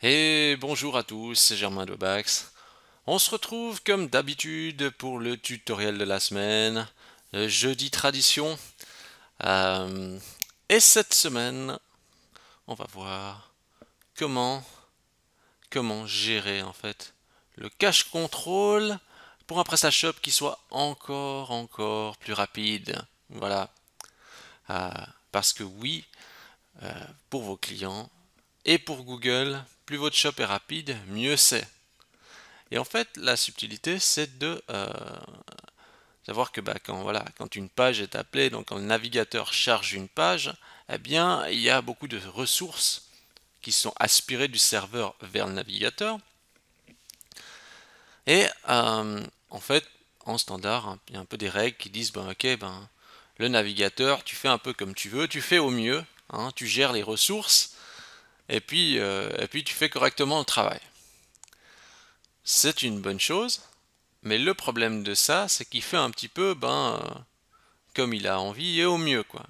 Et bonjour à tous, c'est Germain de Bax. On se retrouve comme d'habitude pour le tutoriel de la semaine, le jeudi tradition. Euh, et cette semaine, on va voir comment, comment gérer en fait le cache control pour un PrestaShop qui soit encore plus rapide. Voilà. Euh, Parce que oui, pour vos clients et pour Google, plus votre shop est rapide, mieux c'est. Et en fait, la subtilité, c'est de savoir que quand une page est appelée, donc quand le navigateur charge une page, eh bien, il y a beaucoup de ressources qui sont aspirées du serveur vers le navigateur. Et en fait, en standard, hein, il y a un peu des règles qui disent, le navigateur, tu fais un peu comme tu veux, tu fais au mieux, hein, tu gères les ressources, et puis tu fais correctement le travail. C'est une bonne chose, mais le problème de ça, c'est qu'il fait un petit peu, comme il a envie et au mieux, quoi.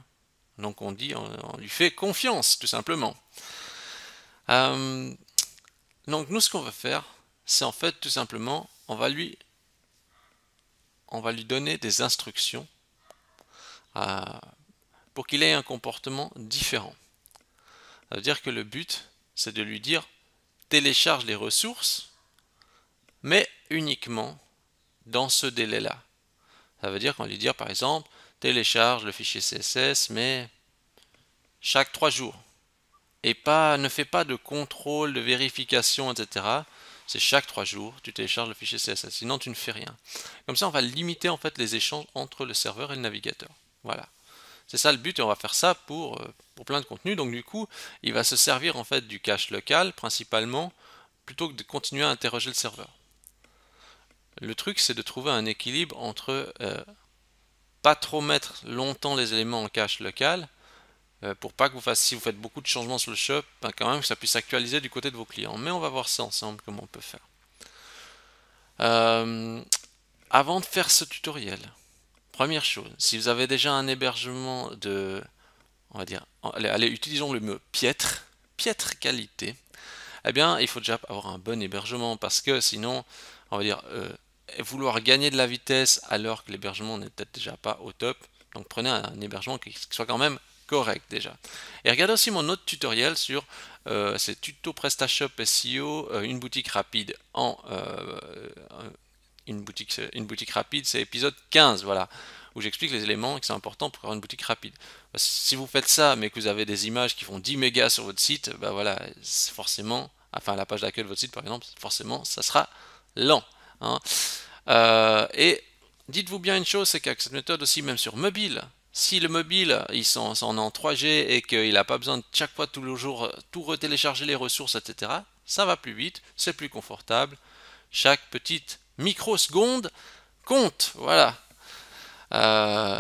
Donc on lui fait confiance, tout simplement. Euh, donc nous, ce qu'on va faire, c'est en fait tout simplement, on va lui donner des instructions euh, pour qu'il ait un comportement différent. Ça veut dire que le but, c'est de lui dire télécharge les ressources, mais uniquement dans ce délai-là. Ça veut dire qu'on va lui dire par exemple télécharge le fichier CSS, mais chaque 3 jours. Et ne fais pas de contrôle, de vérification, etc. C'est chaque 3 jours, tu télécharges le fichier CSS, sinon tu ne fais rien. Comme ça, on va limiter en fait les échanges entre le serveur et le navigateur. Voilà. C'est ça le but et on va faire ça pour plein de contenus. Donc du coup, il va se servir en fait du cache local principalement plutôt que de continuer à interroger le serveur. Le truc, c'est de trouver un équilibre entre pas trop mettre longtemps les éléments en cache local pour pas que si vous faites beaucoup de changements sur le shop, quand même que ça puisse actualiser du côté de vos clients. Mais on va voir ça ensemble, comment on peut faire. Euh, Avant de faire ce tutoriel, première chose, si vous avez déjà un hébergement on va dire, allez, utilisons le mot piètre qualité, eh bien, il faut déjà avoir un bon hébergement parce que sinon, on va dire, vouloir gagner de la vitesse alors que l'hébergement n'est peut-être déjà pas au top. Donc prenez un hébergement qui soit quand même correct déjà. Et regardez aussi mon autre tutoriel sur ces tutos PrestaShop SEO, une boutique rapide une boutique rapide, c'est épisode 15, voilà, où j'explique les éléments qui sont importants pour avoir une boutique rapide. Si vous faites ça, mais que vous avez des images qui font 10 mégas sur votre site, voilà, forcément, enfin la page d'accueil de votre site par exemple, forcément, ça sera lent, hein. Et dites-vous bien une chose, c'est qu'avec cette méthode aussi, même sur mobile, si le mobile, ils sont en 3G et qu'il n'a pas besoin de chaque fois tous les jours tout retélécharger les ressources, etc., ça va plus vite, c'est plus confortable. Chaque petite microseconde compte, voilà.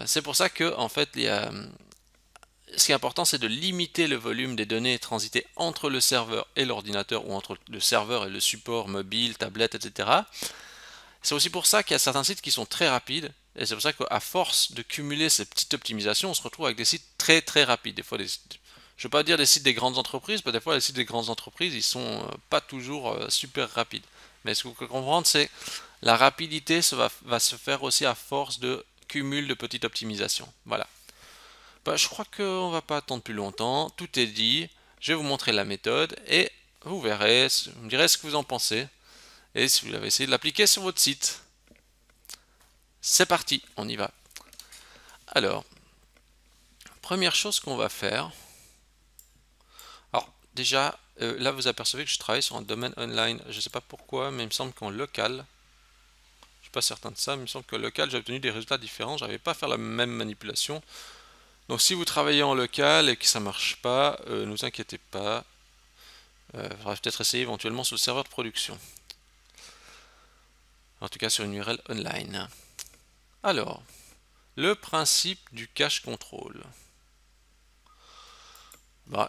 C'est pour ça que, en fait, ce qui est important, c'est de limiter le volume des données transitées entre le serveur et l'ordinateur ou entre le serveur et le support mobile, tablette, etc. C'est aussi pour ça qu'il y a certains sites qui sont très rapides, et c'est pour ça qu'à force de cumuler ces petites optimisations, on se retrouve avec des sites très rapides. Des fois, je ne veux pas dire des sites des grandes entreprises, mais des fois les sites des grandes entreprises, ils sont pas toujours super rapides. Mais ce qu'il faut comprendre, c'est la rapidité va se faire aussi à force de cumul de petites optimisations. Voilà. Je crois qu'on ne va pas attendre plus longtemps. Tout est dit. Je vais vous montrer la méthode et vous verrez, vous me direz ce que vous en pensez et si vous avez essayé de l'appliquer sur votre site. C'est parti, on y va. Alors, première chose qu'on va faire. Alors, déjà, là vous apercevez que je travaille sur un domaine online. Je ne sais pas pourquoi, mais il me semble qu'en local, je ne suis pas certain de ça, mais il me semble que local j'ai obtenu des résultats différents. Je n'arrivais pas à faire la même manipulation. Donc si vous travaillez en local et que ça ne marche pas, ne vous inquiétez pas. Il faudra peut-être essayer éventuellement sur le serveur de production. En tout cas sur une URL online. Alors, le principe du cache control.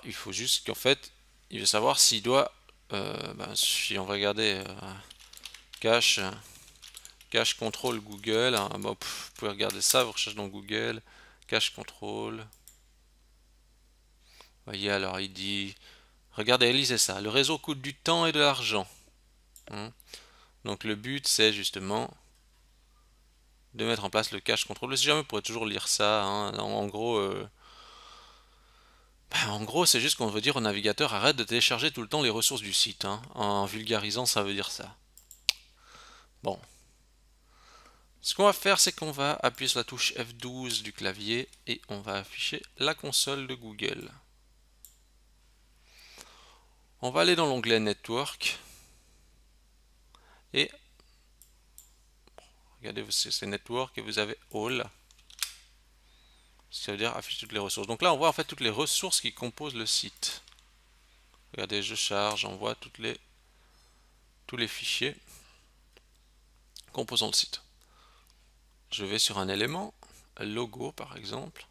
Il faut juste qu'en fait, il veut savoir s'il doit, si on va regarder cache, cache control Google, hein, vous pouvez regarder ça, vous recherchez dans Google, cache control. Vous voyez, alors il dit Regardez, lisez ça. Le réseau coûte du temps et de l'argent. Hein. Donc le but, c'est justement de mettre en place le cache control. Si jamais, vous pourrez toujours lire ça. Hein. En gros, c'est juste qu'on veut dire au navigateur, arrête de télécharger tout le temps les ressources du site. Hein. En vulgarisant, ça veut dire ça. Bon. Ce qu'on va faire, c'est qu'on va appuyer sur la touche F12 du clavier et on va afficher la console de Google. On va aller dans l'onglet Network et regardez, c'est Network et vous avez All. Ça veut dire afficher toutes les ressources. Donc là, on voit en fait toutes les ressources qui composent le site. Regardez, je charge, on voit tous les fichiers composant le site. Je vais sur un élément, logo par exemple.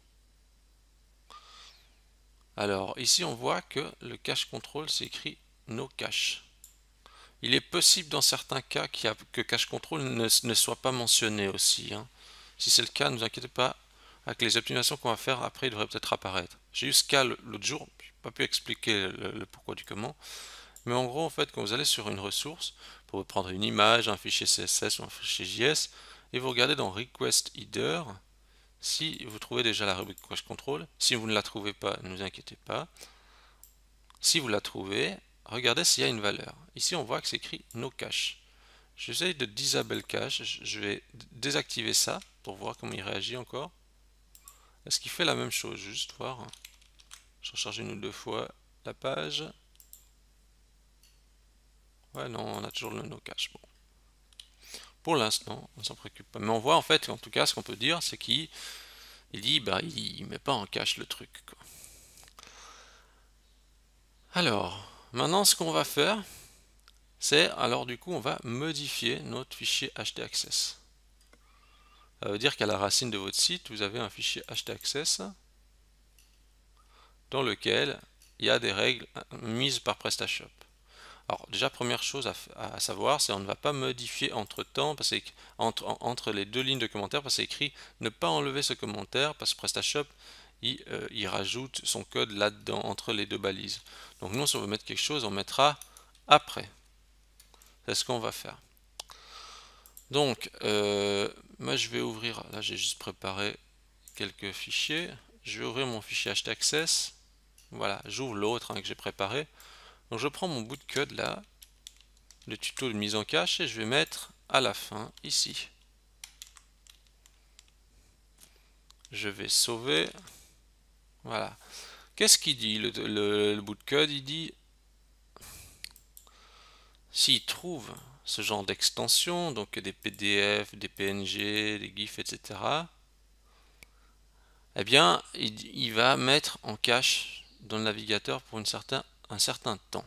Alors ici, on voit que le cache control, c'est écrit no cache. Il est possible dans certains cas que cache control ne soit pas mentionné aussi. Hein. Si c'est le cas, ne vous inquiétez pas, avec les optimisations qu'on va faire après, il devrait peut-être apparaître. J'ai eu ce cas l'autre jour, je n'ai pas pu expliquer le pourquoi du comment. Mais en gros, en fait, quand vous allez sur une ressource, pour prendre une image, un fichier CSS ou un fichier JS, et vous regardez dans Request Header, si vous trouvez déjà la rubrique Cache Control, si vous ne la trouvez pas, ne vous inquiétez pas. Si vous la trouvez, regardez s'il y a une valeur. Ici, on voit que c'est écrit No Cache. J'essaye de disable cache, je vais désactiver ça pour voir comment il réagit encore. Est-ce qu'il fait la même chose? Juste voir. Je recharge une ou deux fois la page. Ouais, non, on a toujours le no cache. Bon. Pour l'instant, on s'en préoccupe pas. Mais on voit en fait, en tout cas, ce qu'on peut dire, c'est qu'il dit, bah, il met pas en cache le truc, quoi. Alors, maintenant, ce qu'on va faire, c'est, alors du coup, on va modifier notre fichier htaccess. Ça veut dire qu'à la racine de votre site, vous avez un fichier htaccess dans lequel il y a des règles mises par PrestaShop. Alors déjà, première chose à savoir, c'est qu'on ne va pas modifier entre-temps, entre les deux lignes de commentaires, parce que c'est écrit ne pas enlever ce commentaire, parce que PrestaShop, il rajoute son code là-dedans, entre les deux balises. Donc nous, si on veut mettre quelque chose, on mettra après. C'est ce qu'on va faire. Donc, moi je vais ouvrir, là j'ai juste préparé quelques fichiers. Je vais ouvrir mon fichier htaccess. Voilà, j'ouvre l'autre que j'ai préparé. Donc je prends mon bout de code là, le tuto de mise en cache, et je vais mettre à la fin ici. Je vais sauver. Voilà. Qu'est-ce qu'il dit le bout de code? Il dit s'il trouve ce genre d'extension, donc des PDF, des PNG, des GIFs, etc. Eh bien, il va mettre en cache dans le navigateur pour un certain temps.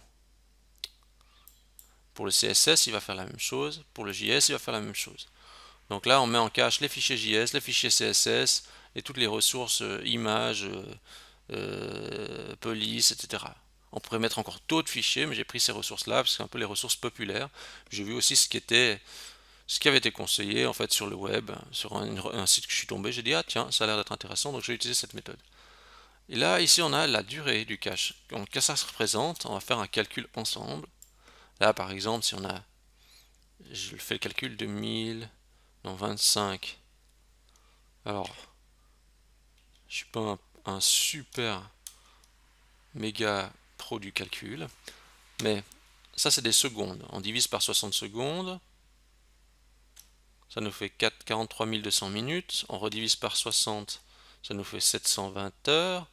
Pour le CSS, il va faire la même chose. Pour le JS, il va faire la même chose. Donc là, on met en cache les fichiers JS, les fichiers CSS et toutes les ressources images, police, etc. On pourrait mettre encore d'autres fichiers, mais j'ai pris ces ressources-là parce que c'est un peu les ressources populaires. J'ai vu aussi ce qui avait été conseillé en fait sur le web, sur un site que je suis tombé. J'ai dit ah tiens, ça a l'air d'être intéressant, donc je vais utiliser cette méthode. Et là, ici, on a la durée du cache. Donc, qu'est-ce que ça se représente? On va faire un calcul ensemble. Là, par exemple, si on a, je fais le calcul de 1000, non 25. Alors, je suis pas un super méga pro du calcul, mais ça c'est des secondes. On divise par 60 secondes, ça nous fait 43 200 minutes. On redivise par 60, ça nous fait 720 heures.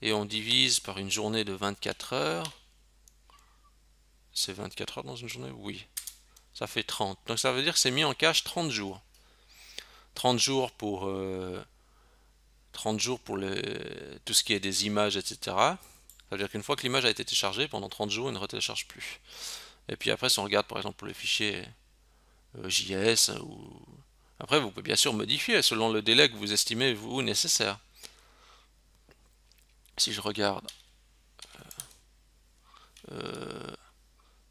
Et on divise par une journée de 24 heures. C'est 24 heures dans une journée? Oui. Ça fait 30. Donc ça veut dire que c'est mis en cache 30 jours. 30 jours pour, 30 jours pour tout ce qui est des images, etc. Ça veut dire qu'une fois que l'image a été téléchargée, pendant 30 jours, elle ne retélécharge plus. Et puis après, si on regarde par exemple pour les fichiers JS, après vous pouvez bien sûr modifier selon le délai que vous estimez vous nécessaire. Si je regarde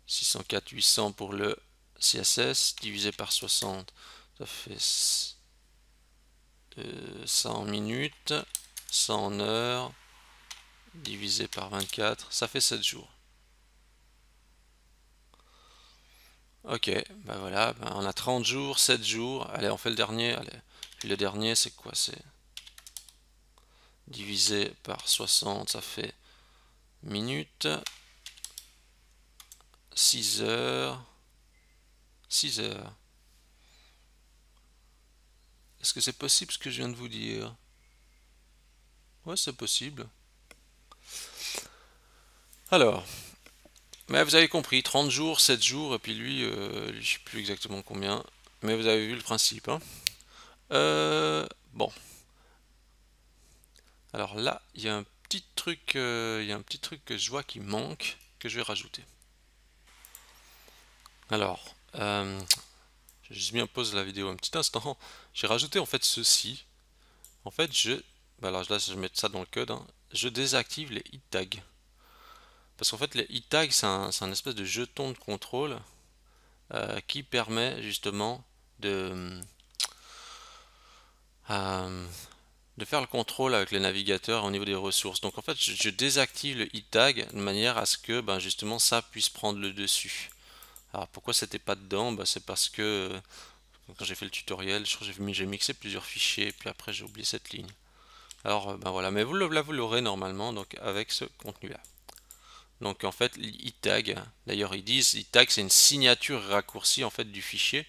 604 800 pour le CSS divisé par 60, ça fait 100 minutes, 100 heures divisé par 24, ça fait 7 jours. Ok, bah voilà, bah on a 30 jours, 7 jours. Allez, on fait le dernier. Allez. Puis le dernier, c'est quoi? C'est divisé par 60, ça fait minutes. 6 heures. 6 heures. Est-ce que c'est possible ce que je viens de vous dire? Ouais, c'est possible. Alors, mais vous avez compris, 30 jours, 7 jours, et puis lui, je sais plus exactement combien, mais vous avez vu le principe, hein. Bon, alors là, il y a un petit truc, il y a un petit truc que je vois qui manque, que je vais rajouter. Alors, j'ai juste mis en pause la vidéo un petit instant. J'ai rajouté en fait ceci. En fait, bah alors là, je vais mettre ça dans le code, hein. Je désactive les hit tags. Parce qu'en fait, les hit tags, c'est un espèce de jeton de contrôle qui permet justement de, euh, de faire le contrôle avec les navigateurs au niveau des ressources. Donc en fait, je désactive le hit tag de manière à ce que ben, justement ça puisse prendre le dessus. Alors pourquoi c'était pas dedans? Ben, c'est parce que quand j'ai fait le tutoriel, je crois que j'ai mixé plusieurs fichiers et puis après j'ai oublié cette ligne. Alors ben voilà, mais là vous l'aurez normalement donc avec ce contenu-là. Donc en fait, hit tag, d'ailleurs ils disent hit tag c'est une signature raccourcie en fait du fichier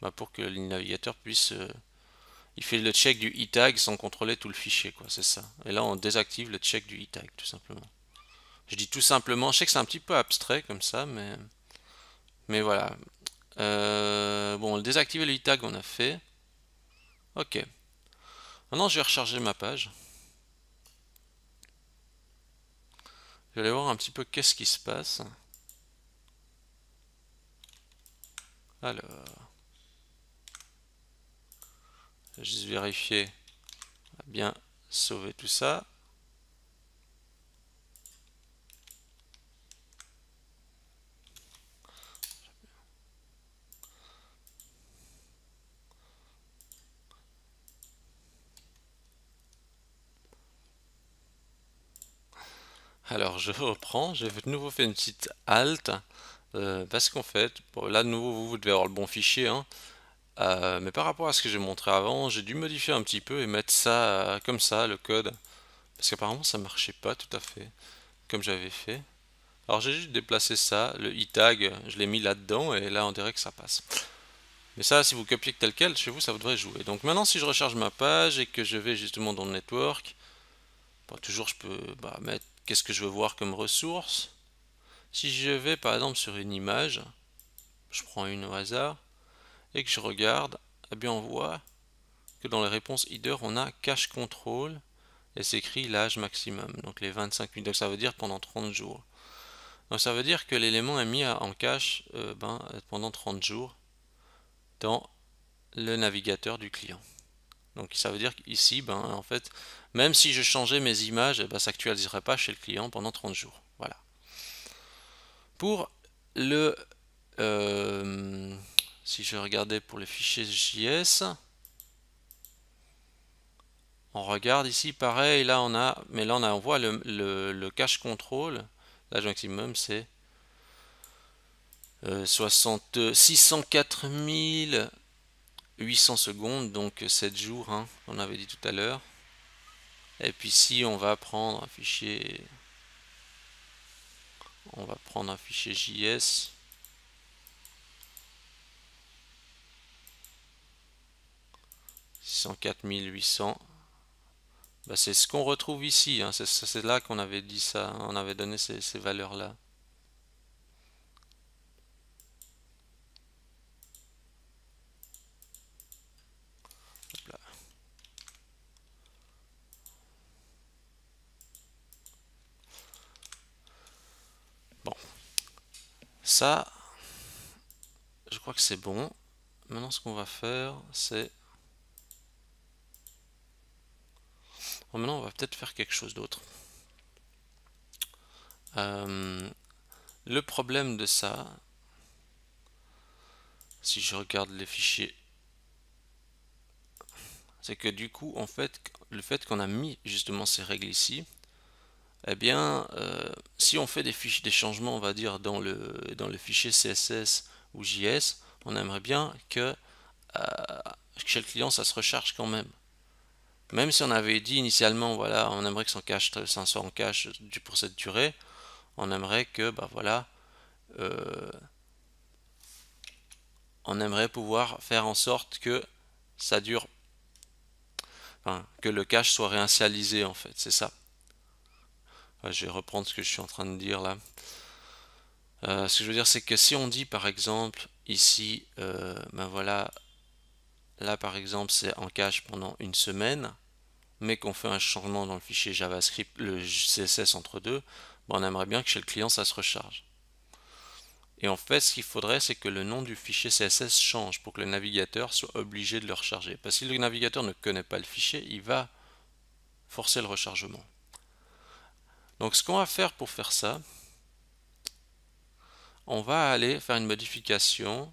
ben, pour que le navigateur puisse il fait le check du e-tag sans contrôler tout le fichier, quoi, c'est ça. Et là, on désactive le check du e-tag, tout simplement. Je dis tout simplement, je sais que c'est un petit peu abstrait comme ça, mais voilà. Bon, désactiver le e-tag, on a fait. Ok. Maintenant, je vais recharger ma page. Je vais aller voir un petit peu qu'est-ce qui se passe. Alors, je vais juste vérifier. On a bien sauvé tout ça. Alors, je reprends. J'ai de nouveau fait une petite halte. Parce qu'en fait, bon, là de nouveau vous devez avoir le bon fichier, hein. Mais par rapport à ce que j'ai montré avant, j'ai dû modifier un petit peu et mettre ça comme ça, le code. Parce qu'apparemment ça marchait pas tout à fait comme j'avais fait. Alors j'ai juste déplacé ça, le e-tag, je l'ai mis là-dedans et là on dirait que ça passe. Mais ça, si vous copiez tel quel, chez vous ça devrait jouer. Donc maintenant si je recharge ma page et que je vais justement dans le network, bon, toujours je peux mettre qu'est-ce que je veux voir comme ressource. Si je vais par exemple sur une image, je prends une au hasard, et que je regarde, eh bien on voit que dans les réponses header, on a cache control et c'est écrit l'âge maximum, donc les 25 minutes, donc ça veut dire pendant 30 jours. Donc ça veut dire que l'élément est mis en cache pendant 30 jours dans le navigateur du client. Donc ça veut dire qu'ici, en fait, même si je changeais mes images, ça s'actualiserait pas chez le client pendant 30 jours. Voilà. Pour le si je regardais pour les fichiers JS, on regarde ici, pareil, là on a, mais là on voit le cache control. L'âge maximum c'est 604 800 secondes, donc 7 jours, hein, on avait dit tout à l'heure. Et puis si on va prendre un fichier, JS. 604 800. C'est ce qu'on retrouve ici, hein, c'est là qu'on avait dit ça, hein, on avait donné ces valeurs-là. Bon, ça, je crois que c'est bon. Maintenant, ce qu'on va faire, c'est... Bon, maintenant, on va peut-être faire quelque chose d'autre. Le problème de ça, si je regarde les fichiers, c'est que du coup, en fait, le fait qu'on a mis justement ces règles ici, eh bien, si on fait des changements, on va dire, dans le fichier CSS ou JS, on aimerait bien que chez le client ça se recharge quand même. Même si on avait dit initialement, voilà, on aimerait que son cache 500 en cache pour cette durée, on aimerait que, bah voilà, on aimerait pouvoir faire en sorte que ça dure, enfin, que le cache soit réinitialisé en fait, c'est ça. Je vais reprendre ce que je suis en train de dire là. Ce que je veux dire, c'est que si on dit par exemple ici, ben voilà, là par exemple c'est en cache pendant une semaine, mais qu'on fait un changement dans le fichier JavaScript, le CSS entre deux, ben on aimerait bien que chez le client ça se recharge. Et en fait, ce qu'il faudrait, c'est que le nom du fichier CSS change pour que le navigateur soit obligé de le recharger. Parce que si le navigateur ne connaît pas le fichier, il va forcer le rechargement. Donc ce qu'on va faire pour faire ça, on va aller faire une modification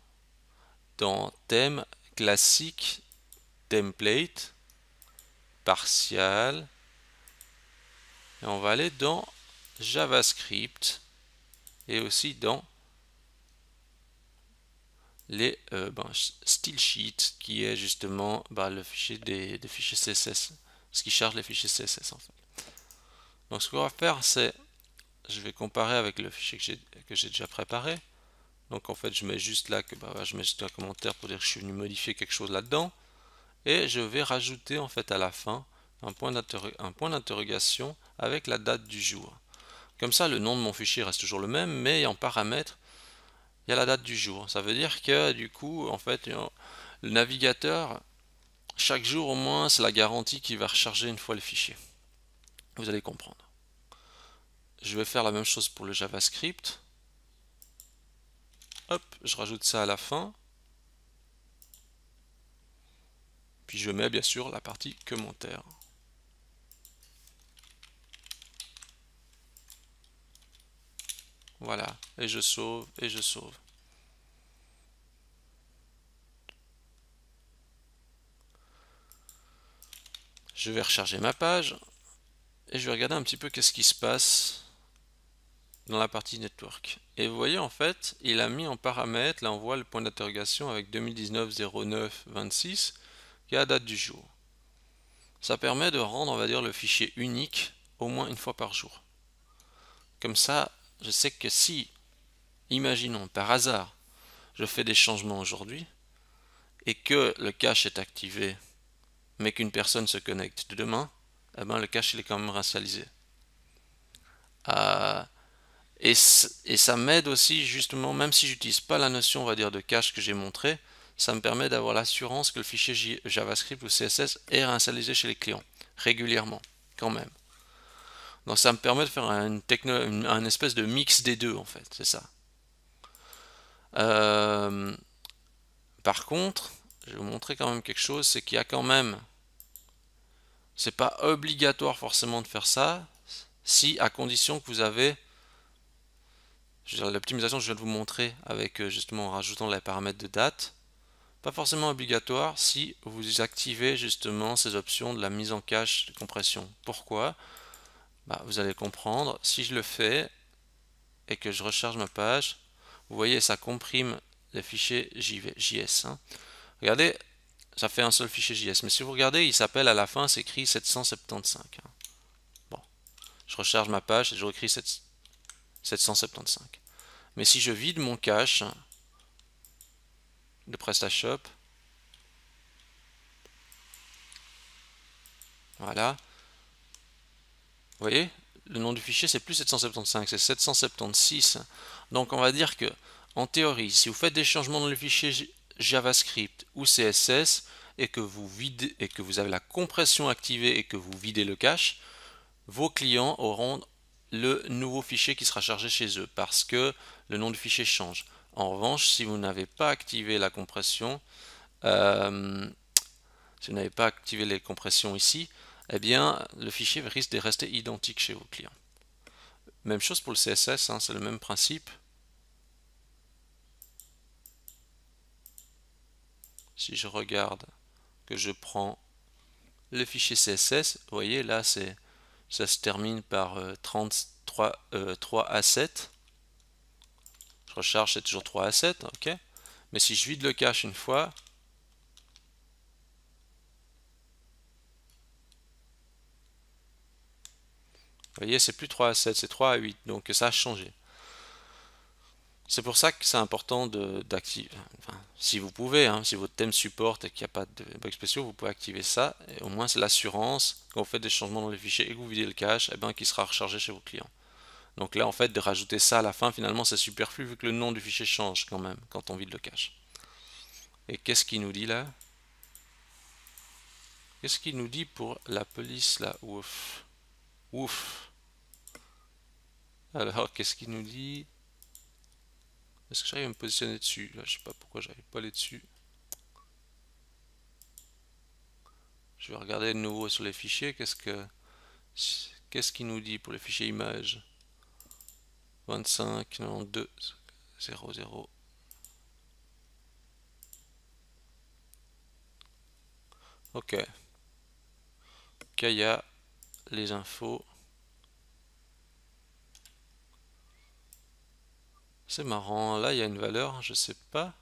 dans thème classique, template, partial, et on va aller dans JavaScript et aussi dans les style sheet qui est justement le fichier des fichiers CSS, ce qui charge les fichiers CSS en fait. Donc ce qu'on va faire, c'est je vais comparer avec le fichier que j'ai déjà préparé. Donc en fait je mets juste là que je mets juste un commentaire pour dire que je suis venu modifier quelque chose là-dedans, et je vais rajouter en fait à la fin un point d'interrogation avec la date du jour. Comme ça le nom de mon fichier reste toujours le même, mais en paramètre il y a la date du jour. Ça veut dire que du coup en fait le navigateur chaque jour au moins c'est la garantie qu'il va recharger une fois le fichier. Vous allez comprendre. Je vais faire la même chose pour le JavaScript. Hop, je rajoute ça à la fin. Puis je mets bien sûr la partie commentaire. Voilà, et je sauve, et je sauve. Je vais recharger ma page, et je vais regarder un petit peu qu'est-ce qui se passe dans la partie network. Et vous voyez en fait, il a mis en paramètre, là on voit le point d'interrogation avec 2019-09-26, qui est la date du jour. Ça permet de rendre, on va dire, le fichier unique au moins une fois par jour. Comme ça, je sais que si, imaginons par hasard, je fais des changements aujourd'hui, et que le cache est activé, mais qu'une personne se connecte demain, eh ben, le cache il est quand même réinitialisé. Et ça m'aide aussi justement, même si j'utilise pas la notion on va dire de cache que j'ai montré, ça me permet d'avoir l'assurance que le fichier JavaScript ou CSS est réinitialisé chez les clients régulièrement quand même. Donc ça me permet de faire un espèce de mix des deux en fait, c'est ça. Par contre, je vais vous montrer quand même quelque chose, c'est qu'il y a quand même, c'est pas obligatoire forcément de faire ça, si à condition que vous avez l'optimisation que je viens de vous montrer avec justement en rajoutant les paramètres de date, pas forcément obligatoire si vous activez justement ces options de la mise en cache de compression. Pourquoi? Vous allez comprendre, si je le fais et que je recharge ma page, vous voyez ça comprime les fichiers JS. Regardez, ça fait un seul fichier JS, mais si vous regardez, il s'appelle à la fin, c'est écrit 775. Bon, je recharge ma page et je réécris 775. Mais si je vide mon cache de PrestaShop, voilà, vous voyez, le nom du fichier c'est plus 775, c'est 776. Donc on va dire que, en théorie, si vous faites des changements dans le fichier JavaScript ou CSS et que vous avez la compression activée et que vous videz le cache, vos clients auront le nouveau fichier qui sera chargé chez eux parce que le nom du fichier change. En revanche, si vous n'avez pas activé la compression, si vous n'avez pas activé les compressions ici, eh bien le fichier risque de rester identique chez vos clients. Même chose pour le CSS, c'est le même principe. Si je regarde que je prends le fichier CSS, vous voyez là ça se termine par 3 A7. Je recharge, c'est toujours 3 à 7, ok. Mais si je vide le cache une fois, vous voyez, c'est plus 3 à 7, c'est 3 à 8, donc ça a changé. C'est pour ça que c'est important d'activer, enfin, si vous pouvez, hein, si votre thème supporte et qu'il n'y a pas de bugs spéciaux, vous pouvez activer ça, et au moins c'est l'assurance, quand vous faites des changements dans les fichiers et que vous videz le cache, et bien qu'il sera rechargé chez vos clients. Donc là, en fait, de rajouter ça à la fin, finalement, c'est superflu vu que le nom du fichier change quand même quand on vide le cache. Et qu'est-ce qu'il nous dit là? Qu'est-ce qu'il nous dit pour la police là? Ouf. Ouf. Alors, qu'est-ce qu'il nous dit? Est-ce que j'arrive à me positionner dessus? Là, je sais pas pourquoi j'arrive pas à aller dessus. Je vais regarder de nouveau sur les fichiers. Qu'est-ce qu'il nous dit pour les fichiers images? 25, 92, 00. Ok. Kaya, les infos. C'est marrant, là il y a une valeur, je sais pas.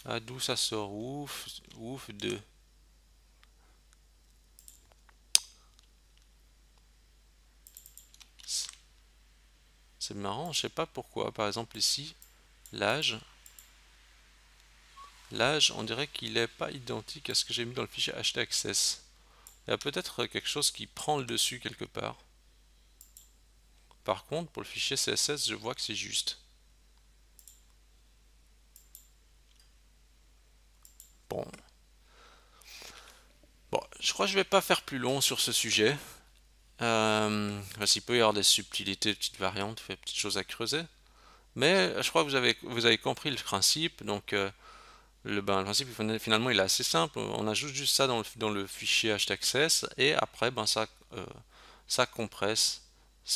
Ah, d'où ça sort? Ouf, ouf, 2. C'est marrant, je sais pas pourquoi. Par exemple ici, l'âge. L'âge, on dirait qu'il n'est pas identique à ce que j'ai mis dans le fichier htaccess. Il y a peut-être quelque chose qui prend le dessus quelque part. Par contre, pour le fichier CSS, je vois que c'est juste. Bon. Bon, je crois que je vais pas faire plus long sur ce sujet. Parce qu'il peut y avoir des subtilités, des petites variantes, des petites choses à creuser. Mais je crois que vous avez compris le principe. Donc, le principe, finalement, il est assez simple. On ajoute juste ça dans le fichier htaccess et après, ça compresse.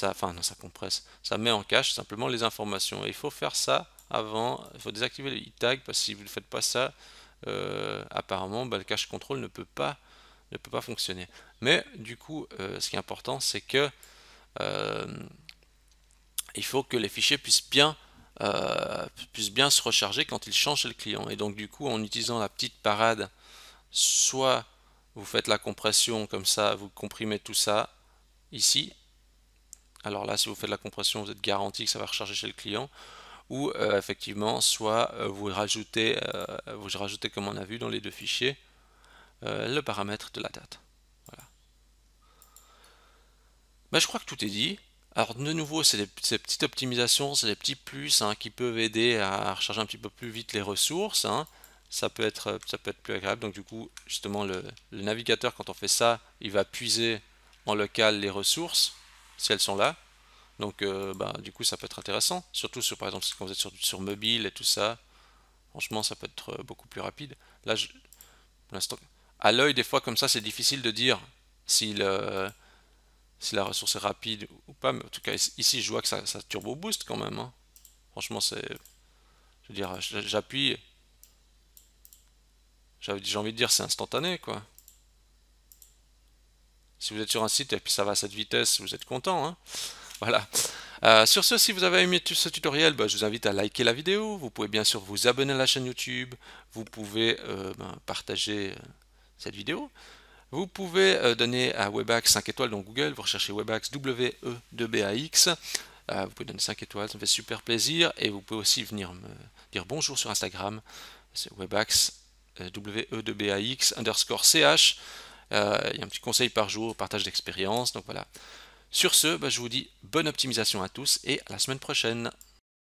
Enfin, non, ça compresse. Ça met en cache simplement les informations. Et il faut faire ça avant. Il faut désactiver le e-tag parce que si vous ne faites pas ça, apparemment, le cache control ne peut pas fonctionner. Mais du coup, ce qui est important, c'est que euh, il faut que les fichiers puissent bien se recharger quand ils changent chez le client. Et donc du coup, en utilisant la petite parade, soit vous faites la compression comme ça, vous comprimez tout ça ici. Alors là, si vous faites la compression, vous êtes garanti que ça va recharger chez le client. Ou effectivement, soit vous rajoutez comme on a vu dans les deux fichiers, le paramètre de la date. Voilà. Ben, je crois que tout est dit. Alors de nouveau, c'est ces petites optimisations, c'est des petits plus hein, qui peuvent aider à recharger un petit peu plus vite les ressources. Hein. Ça peut être plus agréable. Donc du coup, justement, le navigateur, quand on fait ça, il va puiser en local les ressources, si elles sont là. Donc du coup, ça peut être intéressant. Surtout par exemple, quand vous êtes sur mobile et tout ça. Franchement, ça peut être beaucoup plus rapide. Là, pour l'instant, à l'œil, des fois, comme ça, c'est difficile de dire si si la ressource est rapide ou pas, mais en tout cas ici je vois que ça turbo boost quand même. Hein. Franchement, je veux dire, j'appuie, j'ai envie de dire c'est instantané quoi. Si vous êtes sur un site et puis ça va à cette vitesse, vous êtes content. Hein. Voilà. Sur ce, si vous avez aimé ce tutoriel, je vous invite à liker la vidéo. Vous pouvez bien sûr vous abonner à la chaîne YouTube. Vous pouvez partager cette vidéo. Vous pouvez donner à Webax 5 étoiles dans Google, vous recherchez Webax W-E-2-B-A-X. Vous pouvez donner 5 étoiles, ça me fait super plaisir. Et vous pouvez aussi venir me dire bonjour sur Instagram, c'est Webax W-E-2-B-A-X underscore CH. Il y a un petit conseil par jour, partage d'expérience. Donc voilà. Sur ce, je vous dis bonne optimisation à tous et à la semaine prochaine.